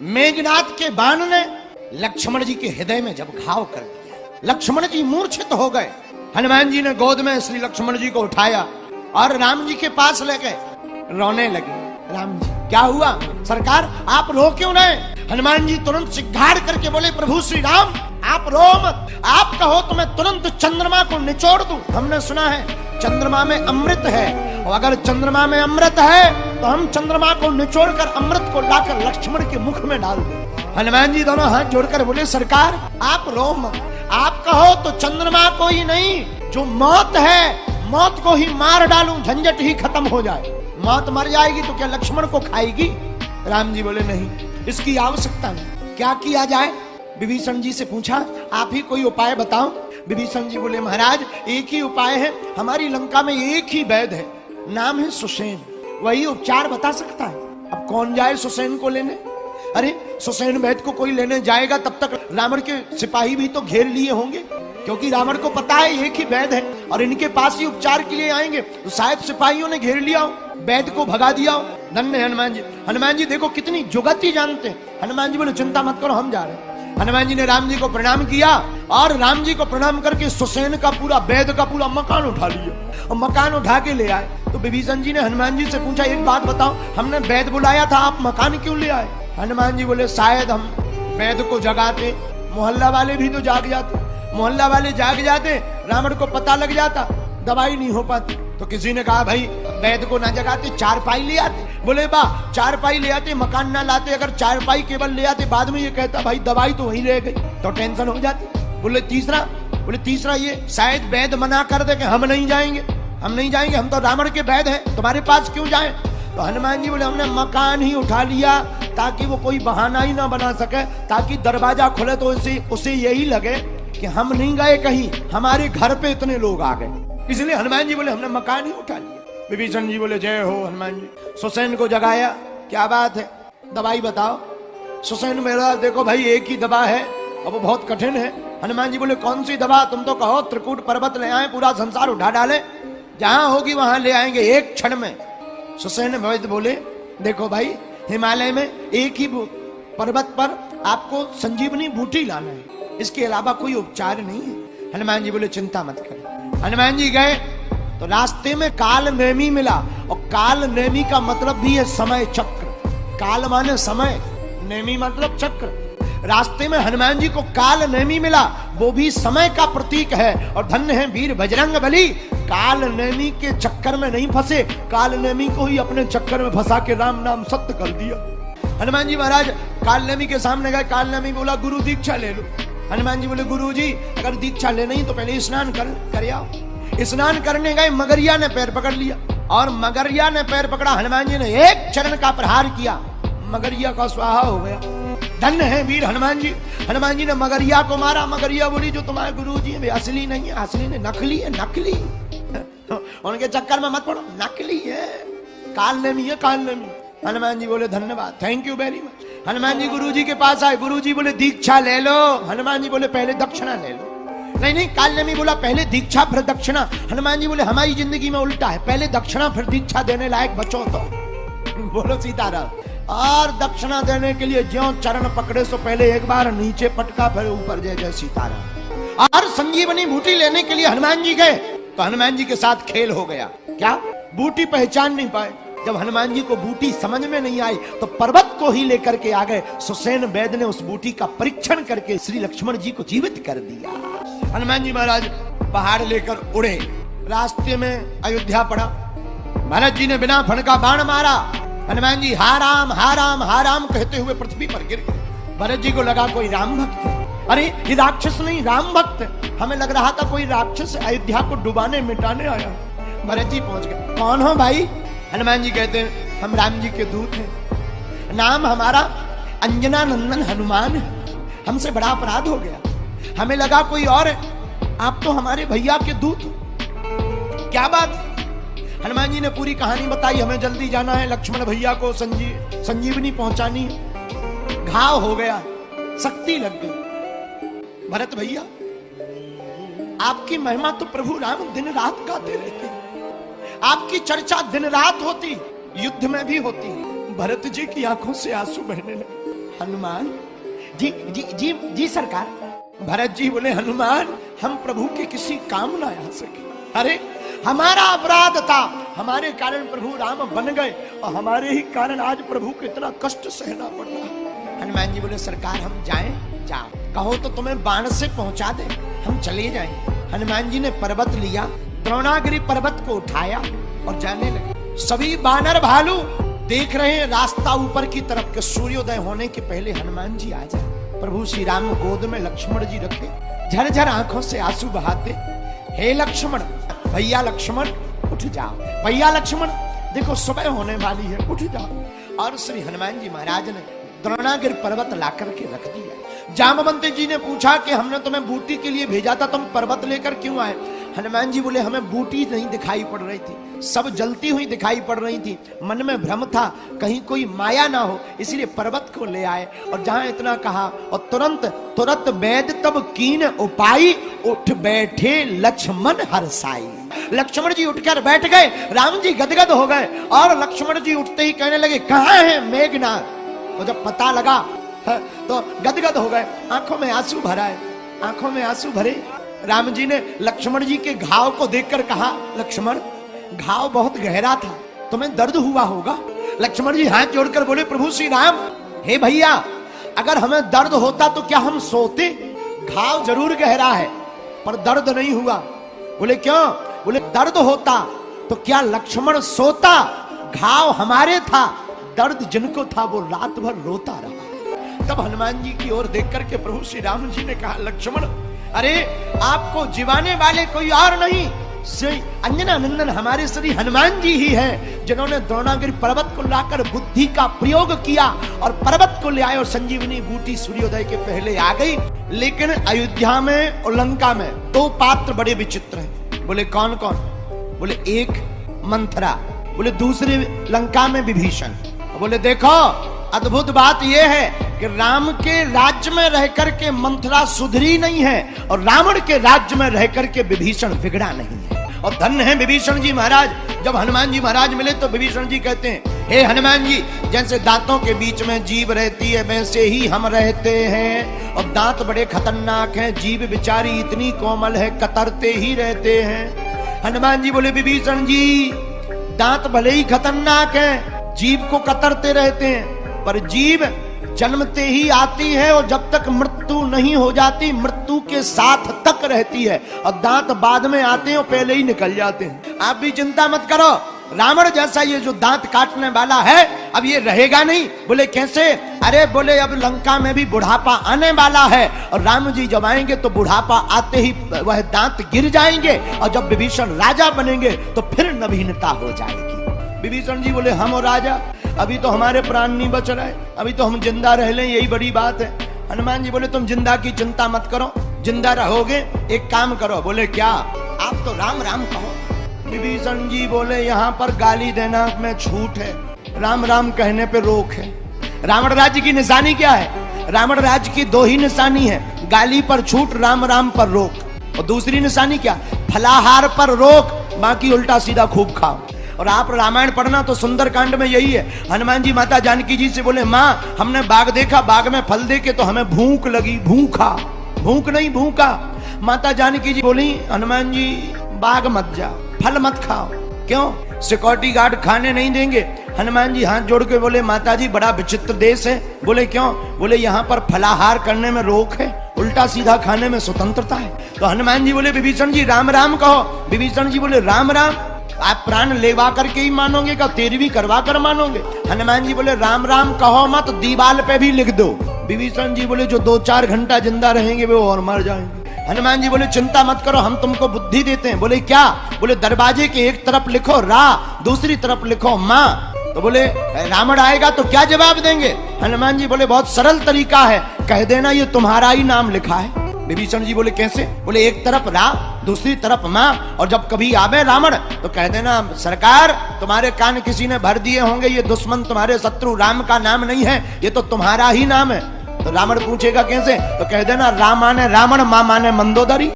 मेघनाद के बाण ने लक्ष्मण जी के हृदय में जब घाव कर दिया, लक्ष्मण जी मूर्छित हो गए। हनुमान जी ने गोद में श्री लक्ष्मण जी को उठाया और राम जी के पास ले गए, रोने लगे। राम जी क्या हुआ सरकार, आप रो क्यों रहे? हनुमान जी तुरंत सिग्घाड़ करके बोले, प्रभु श्री राम आप रो मत, आप कहो तो मैं तुरंत चंद्रमा को निचोड़ दूं। हमने सुना है चंद्रमा में अमृत है, और अगर चंद्रमा में अमृत है तो हम चंद्रमा को निचोड़कर अमृत को लाकर लक्ष्मण के मुख में डाल दें। हनुमान जी दोनों हाथ जोड़कर बोले, सरकार आप रो मत, आप कहो तो चंद्रमा को ही नहीं, जो मौत है मौत को ही मार डालूं, झंझट ही खत्म हो जाए। मौत मर जाएगी तो क्या लक्ष्मण को खाएगी? राम जी बोले नहीं, इसकी आवश्यकता नहीं। क्या किया जाए? विभीषण जी से पूछा, आप ही कोई उपाय बताओ। विभीषण जी बोले, महाराज एक ही उपाय है, हमारी लंका में एक ही वैद्य है, नाम है सुसेन, वही उपचार बता सकता है। अब कौन जाए सुसेन को लेने? अरे सुसेन वैद्य को कोई लेने जाएगा तब तक रावण के सिपाही भी तो घेर लिए होंगे, क्योंकि रावण को पता है एक ही वैद्य है और इनके पास ही उपचार के लिए आएंगे, तो शायद सिपाहियों ने घेर लिया हो, वैद्य को भगा दिया हो। धन्य है हनुमान जी। हनुमान जी देखो कितनी जुगती जानते हैं। हनुमान जी बोले, चिंता मत करो, हम जा रहे हैं। हनुमान जी ने राम जी को प्रणाम किया और राम जी को प्रणाम करके सुसेन का पूरा वैद्य का पूरा मकान उठा लिया और मकान उठा के ले आए। तो विभीषण जी ने हनुमान जी से पूछा, एक बात बताओ, हमने वैद्य बुलाया था, आप मकान क्यों ले आए? हनुमान जी बोले, शायद हम वैद्य को जगाते, मोहल्ला वाले भी तो जाग जाते, मोहल्ला वाले जाग जाते, रावण को पता लग जाता, दवाई नहीं हो पाती। तो किसी ने कहा, भाई वैद्य को ना जगाते, चारपाई ले आते। बोले, बा चारपाई ले आते, मकान ना लाते, अगर चारपाई केवल ले आते बाद में ये कहता भाई दवाई तो वहीं रह गई, तो टेंशन हो जाती। बोले तीसरा ये शायद वैद्य मना कर दे कि हम नहीं जाएंगे, हम तो रावण के वैद्य हैं, तुम्हारे पास क्यों जाए? तो हनुमान जी बोले, हमने मकान ही उठा लिया ताकि वो कोई बहाना ही ना बना सके, ताकि दरवाजा खुले तो उसे यही लगे कि हम नहीं गए कहीं, हमारे घर पे इतने लोग आ गए। इसलिए हनुमान जी बोले, हमने मकान ही उठा लिया। विभीषण जी बोले, जय हो हनुमान जी। सुसेन को जगाया, क्या बात है, दवाई बताओ। सुसेन मेरा देखो भाई एक ही दवा है और वो बहुत कठिन है। हनुमान जी बोले, कौन सी दवा? तुम तो कहो त्रिकूट पर्वत ले आए, पूरा संसार उठा डाले, जहां होगी वहां ले आएंगे एक क्षण में। सुसेन वैद्य बोले, देखो भाई हिमालय में एक ही पर्वत पर आपको संजीवनी बूटी लाना है, इसके अलावा कोई उपचार नहीं है। हनुमान जी बोले, चिंता मत करो। हनुमान जी गए तो रास्ते में काल नेमी मिला, और काल नेमी का मतलब भी है समय चक्र। काल माने समय, नेमी मतलब चक्र। रास्ते में हनुमान जी को काल नेमी मिला, वो भी समय का प्रतीक है। और धन्य है वीर बजरंग बली, काल नेमी के चक्कर में नहीं फंसे, काल नेमी को ही अपने चक्कर में फंसा के राम नाम सत्य कर दिया। हनुमान जी महाराज काल नेमी के सामने गए, काल नेमी बोला, गुरु दीक्षा ले लो। हनुमान जी बोले, गुरु जी अगर दीक्षा लेना ही तो पहले स्नान कर आओ। स्नान करने गए, मगरिया ने पैर पकड़ लिया, और मगरिया ने पैर पकड़ा, हनुमान जी ने एक चरण का प्रहार किया, मगरिया का स्वाहा हो गया। धन्य है वीर हनुमान जी। हनुमान जी ने मगरिया को मारा, मगरिया बोली, जो तुम्हारे गुरु जी है असली नहीं है, असली नहीं, नकली है, नकली। उनके चक्कर में मत पड़ो, नकली है, काल नेमी है, काल नेमी। हनुमान जी बोले, धन्यवाद, thank you very much. Hanuman ji guru ji के पास आए, गुरु जी बोले, दीक्षा ले लो। हनुमान जी बोले, पहले दक्षिणा ले लो। नहीं, काल नेमी बोला, पहले दीक्षा फिर दक्षिणा। हनुमान जी बोले, हमारी जिंदगी में उल्टा है, पहले दक्षिणा फिर दीक्षा देने लायक बचो तो। बोलो सीताराम। और दक्षिणा देने के लिए ज्यों चरण पकड़े सो पहले एक बार नीचे पटका, फिर ऊपर जय जय सीताराम। और संजीवनी बूटी लेने के लिए हनुमान जी गए, तो हनुमान जी के साथ खेल हो गया। क्या? बूटी पहचान नहीं पाए। जब हनुमान जी को बूटी समझ में नहीं आई तो पर्वत को ही लेकर के आ गए। सुसेन वैद्य ने उस बूटी का परीक्षण करके श्री लक्ष्मण जी को जीवित कर दिया। हनुमान जी महाराज पहाड़ लेकर उड़े, रास्ते में अयोध्या पड़ा। भरत जी ने बिना फण का बाण मारा, हनुमान जी हा राम हा राम हा राम कहते हुए पृथ्वी पर गिर गए। भरत जी को लगा कोई राम भक्त है, अरे ये राक्षस नहीं राम भक्त है। हमें लग रहा था कोई राक्षस अयोध्या को डुबाने मिटाने आया। भरत जी पहुंच गए, कौन हो भाई? हनुमान जी कहते हैं, हम राम जी के दूत हैं, नाम हमारा अंजना नंदन हनुमान है, हमसे बड़ा अपराध हो गया, हमें लगा कोई और है, आप तो हमारे भैया के दूत हो। क्या बात? हनुमान जी ने पूरी कहानी बताई, हमें जल्दी जाना है, लक्ष्मण भैया को संजीवनी पहुंचानी है, घाव हो गया, शक्ति लग गई। भरत भैया आपकी महिमा तो प्रभु राम दिन रात गाते रहते, आपकी चर्चा दिन रात होती, युद्ध में भी होती। भरत जी की आंखों से आंसू बहने लगे। हनुमान जी जी जी जी सरकार। भरत जी बोले हनुमान हम प्रभु के किसी काम ना आ सके। अरे हमारा अपराध था, हमारे कारण प्रभु राम बन गए और हमारे ही कारण आज प्रभु को इतना कष्ट सहना पड़ रहा। हनुमान जी बोले सरकार हम जाएं? जाओ, कहो तो तुम्हें बाण से पहुंचा दे, हम चले जाएं। हनुमान जी ने पर्वत लिया, द्रोणागिरी पर्वत को उठाया और जाने लगे। सभी बानर भालू देख रहे हैं रास्ता ऊपर की तरफ के सूर्योदय होने के पहले हनुमान जी आ जाए। प्रभु श्री राम गोद में लक्ष्मण जी रखे, झरझर आंखों से आंसू बहाते, हे लक्ष्मण, भैया लक्ष्मण उठ जाओ, भैया लक्ष्मण देखो सुबह होने वाली है, उठ जाओ। और श्री हनुमान जी महाराज ने द्रोणागिर पर्वत ला करके रख दिया। जामवंत जी ने पूछा कि हमने तुम्हें बूटी के लिए भेजा था, तुम पर्वत लेकर क्यों आए? हनुमान जी बोले हमें बूटी नहीं दिखाई पड़ रही थी, सब जलती हुई दिखाई पड़ रही थी, मन में भ्रम था कहीं कोई माया ना हो, इसलिए पर्वत को ले आए। और जहां इतना कहा और तुरंत तुरंत वैद तब कीन उपाई, उठ बैठे लक्ष्मण हर्षाई। लक्ष्मण जी उठकर बैठ गए, राम जी गदगद हो गए और लक्ष्मण जी उठते ही कहने लगे कहां है मेघनाथ? तो जब पता लगा तो गदगद हो गए, आंखों में आंसू भराए, आंखों में आंसू भरे। राम जी ने लक्ष्मण जी के घाव को देखकर कहा लक्ष्मण घाव बहुत गहरा था, तुम्हें दर्द हुआ होगा। लक्ष्मण जी हाथ जोड़कर बोले प्रभु श्री राम, हे भैया अगर हमें दर्द होता तो क्या हम सोते? घाव जरूर गहरा है पर दर्द नहीं हुआ। बोले क्यों? बोले दर्द होता तो क्या लक्ष्मण सोता? घाव हमारे था, दर्द जिनको था वो रात भर रोता रहा। तब हनुमान जी की ओर देख करके प्रभु श्री राम जी ने कहा लक्ष्मण अरे आपको जीवाने वाले कोई और नहीं, श्री अंजना नंदन हमारे श्री हनुमान जी ही हैं, जिन्होंने द्रोणागिरी पर्वत को लाकर बुद्धि का प्रयोग किया और पर्वत को ले आए और संजीवनी बूटी सूर्योदय के पहले आ गई। लेकिन अयोध्या में और लंका में दो पात्र बड़े विचित्र हैं। बोले कौन कौन? बोले एक मंथरा, बोले दूसरे लंका में विभीषण। बोले देखो अद्भुत बात यह है कि राम के राज्य में रहकर के मंथरा सुधरी नहीं है और रावण के राज्य में रहकर के विभीषण बिगड़ा नहीं है। और धन्य है विभीषण जी महाराज। जब हनुमान जी महाराज मिले तो विभीषण जी कहते हैं हे हनुमान जी, जैसे दांतों के बीच में जीभ रहती है वैसे ही हम रहते हैं, और दांत बड़े खतरनाक हैं, जीभ बेचारी इतनी कोमल है, कतरते ही रहते हैं। हनुमान जी बोले विभीषण जी दांत भले ही खतरनाक है, जीभ को कतरते रहते हैं, पर जीभ जन्मते ही आती है और जब तक मृत्यु नहीं हो जाती मृत्यु के साथ तक रहती है, और दांत बाद में आते हैं और पहले ही निकल जाते हैं। आप भी चिंता मत करो, रावण जैसा ये जो दांत काटने वाला है अब ये रहेगा नहीं। बोले कैसे? अरे बोले अब लंका में भी बुढ़ापा आने वाला है और राम जी जब आएंगे तो बुढ़ापा आते ही वह दांत गिर जाएंगे, और जब विभीषण राजा बनेंगे तो फिर नवीनता हो जाएगी। विभीषण जी बोले हम और राजा, अभी तो हमारे प्राण नहीं बच रहे, अभी तो हम जिंदा रह लें यही बड़ी बात है। हनुमान जी बोले तुम जिंदा की चिंता मत करो, जिंदा रहोगे, एक काम करो। बोले क्या? आप तो राम राम कहो। विभीषण जी बोले यहाँ पर गाली देना में छूट है, राम राम कहने पे रोक है। रावण राज्य की निशानी क्या है? रावण राज्य की दो ही निशानी है, गाली पर छूट, राम राम पर रोक। और दूसरी निशानी क्या? फलाहार पर रोक, बाकी उल्टा सीधा खूब खाओ। और आप रामायण पढ़ना तो सुंदरकांड में यही है। हनुमान जी माता जानकी जी से बोले माँ हमने बाग देखा, बाग में फल देखे तो हमें भूख लगी, भूखा, भूख नहीं भूखा। माता जानकी जी बोली हनुमान जी बाग मत जाओ, फल मत खाओ। क्यों? सिक्योरिटी गार्ड खाने नहीं देंगे। हनुमान जी हाथ जोड़ के बोले माता जी बड़ा विचित्र देश है। बोले क्यों? बोले यहाँ पर फलाहार करने में रोक है, उल्टा सीधा खाने में स्वतंत्रता है। तो हनुमान जी बोले विभीषण जी राम राम कहो। विभीषण जी बोले राम राम? आप प्राण लेवा करके ही मानोगे का तेरवी करवा कर मानोगे? हनुमान जी बोले राम राम कहो मत, दीवाल पे भी लिख दो। विभीषण जी बोले जो 2-4 घंटा जिंदा रहेंगे वो और मर जाएंगे। हनुमान जी बोले चिंता मत करो, हम तुमको बुद्धि देते हैं। बोले क्या? बोले दरवाजे के एक तरफ लिखो रा, दूसरी तरफ लिखो माँ। तो बोले रावण आएगा तो क्या जवाब देंगे? हनुमान जी बोले बहुत सरल तरीका है, कह देना ये तुम्हारा ही नाम लिखा है। विभीषण जी बोले कैसे? बोले एक तरफ रा, दूसरी तरफ माँ, और जब कभी आवे रावण तो कह देना सरकार तुम्हारे कान किसी ने भर दिए होंगे, ये दुश्मन तुम्हारे शत्रु राम का नाम नहीं है, ये तो तुम्हारा ही नाम है। तो रावण पूछेगा कैसे? तो कह देना राम माने रावण, माँ माने मंदोदरी।